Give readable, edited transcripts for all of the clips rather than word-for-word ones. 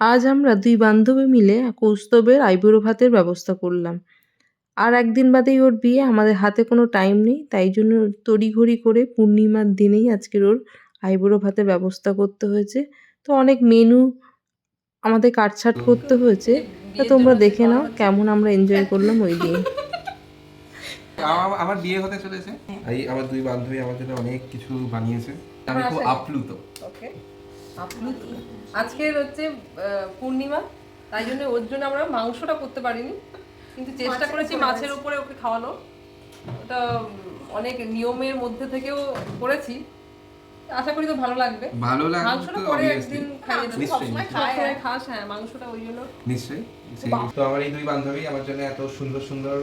আজ আমরা ২ বান্ধবী মিলে কৌস্তবের আইবুড়ো ভাতের ব্যবস্থা করলাম। আর একদিন বাদেই ওর বিয়ে, আমাদের হাতে কোনো টাইম নেই। তাই জন্য তড়িঘড়ি করে পূর্ণিমার দিনেই আজকের ওর আইবুড়ো ভাতের ব্যবস্থা করতে হয়েছে। তো অনেক মেনু আমাদের কাটছাঁট করতে হয়েছে। তা তোমরা দেখে নাও কেমন আমরা এনজয় করলাম ওই দিন। আমার বিয়ে হতে চলেছে, এই আমার 2 বান্ধবী আমার জন্য অনেক কিছু বানিয়েছে। আমি খুব আপ্লুত। ওকে, আপ্লুত। আজকের হচ্ছে পূর্ণিমা, তাই জন্য ওর জন্য আমরা মাংসটা করতে পারিনি, কিন্তু চেষ্টা করেছি মাছের উপরে ওকে খাওয়ানো। ওটা অনেক নিয়মের মধ্যে থেকেও করেছি, আশা করি তো ভালো লাগবে। ভালো লাগবে মাংসটা পরে একদিন খাইয়ে দেবো, সবসময় খাস। হ্যাঁ, মাংসটা ওই জন্য নিশ্চয়ই। তো আমার এই 2 বান্ধবী আমার জন্য এত সুন্দর সুন্দর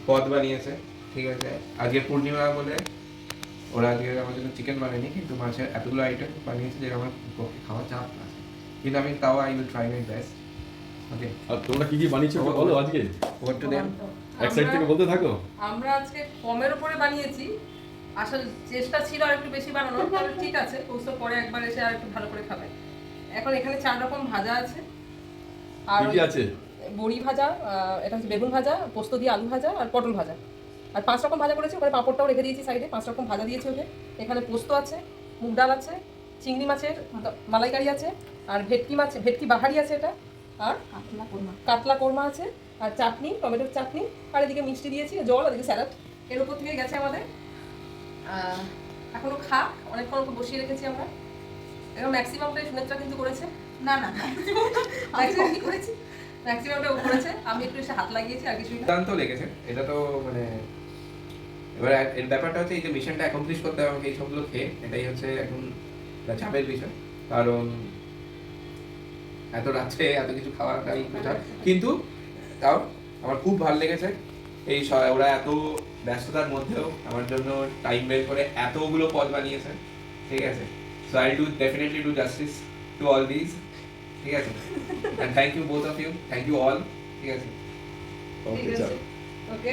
পদ বানিয়েছে, ঠিক আছে। আজকে পূর্ণিমা বলে ওরা আজকে আমার জন্য চিকেন বানায়নি, কিন্তু মাছের এতগুলো আইটেম বানিয়েছে যে আমার পক্ষে খাওয়া চাপ আছে, কিন্তু আমি তাও I will try my best. Okay, আর তোমরা কি কি বানিয়েছো বলো আজকে? Over to them. এক সাইড থেকে বলতে থাকো। আমরা আজকে কমের উপরে বানিয়েছি, আসলে চেষ্টা ছিল আর একটু বেশি বানানোর, তবে ঠিক আছে, কৌস্তব পরে একবার এসে আর একটু ভালো করে খাবে। এখন এখানে 4 রকম ভাজা আছে, আর কি কি আছে? বড়ি ভাজা, এটা হচ্ছে বেগুন ভাজা, পোস্ত দিয়ে আলু ভাজা, আর পটল ভাজা। আর 5 রকম ভাজা করেছি, ওখানে পাঁপড়টাও রেখে দিয়েছি সাইডে। 5 রকম ভাজা দিয়েছি ওকে। এখানে পোস্ত আছে, মুগ ডাল আছে, চিংড়ি মাছের মালাইকারি আছে, আর ভেটকি বাহারি আছে এটা, আর কাতলা কোরমা আছে, আর চাটনি, টমেটোর চাটনি, আর এদিকে মিষ্টি দিয়েছি, জল, আর এদিকে স্যালাড। এর উপর থেকে গেছে আমাদের এখনো খাক, অনেকক্ষণ ওকে বসিয়ে রেখেছি আমরা। এখন ম্যাক্সিমামটাই সুনেত্রা কিন্তু করেছে। না ম্যাক্সিমামই করেছি, ম্যাক্সিমামটা ও করেছে, আমি একটু এসে হাত লাগিয়েছি আর কিছুই না। দান্ত লেগেছে, এটা তো মানে এবার এর ব্যাপারটা হচ্ছে এই যে মিশনটা অ্যাকমপ্লিশ করতে হবে আমাকে এই সবগুলো খেয়ে, এটাই হচ্ছে এখন চাপের বিষয়, কারণ এত রাত্রে এত কিছু খাওয়াটাই বোঝা। কিন্তু তাও আমার খুব ভালো লেগেছে এই ওরা এত ব্যস্ততার মধ্যেও আমার জন্য টাইম বের করে এতগুলো পদ বানিয়েছে, ঠিক আছে। So I do definitely do justice to all this, ঠিক আছে। And thank you both of you, thank you all, ঠিক আছে। ওকে, চল। ওকে।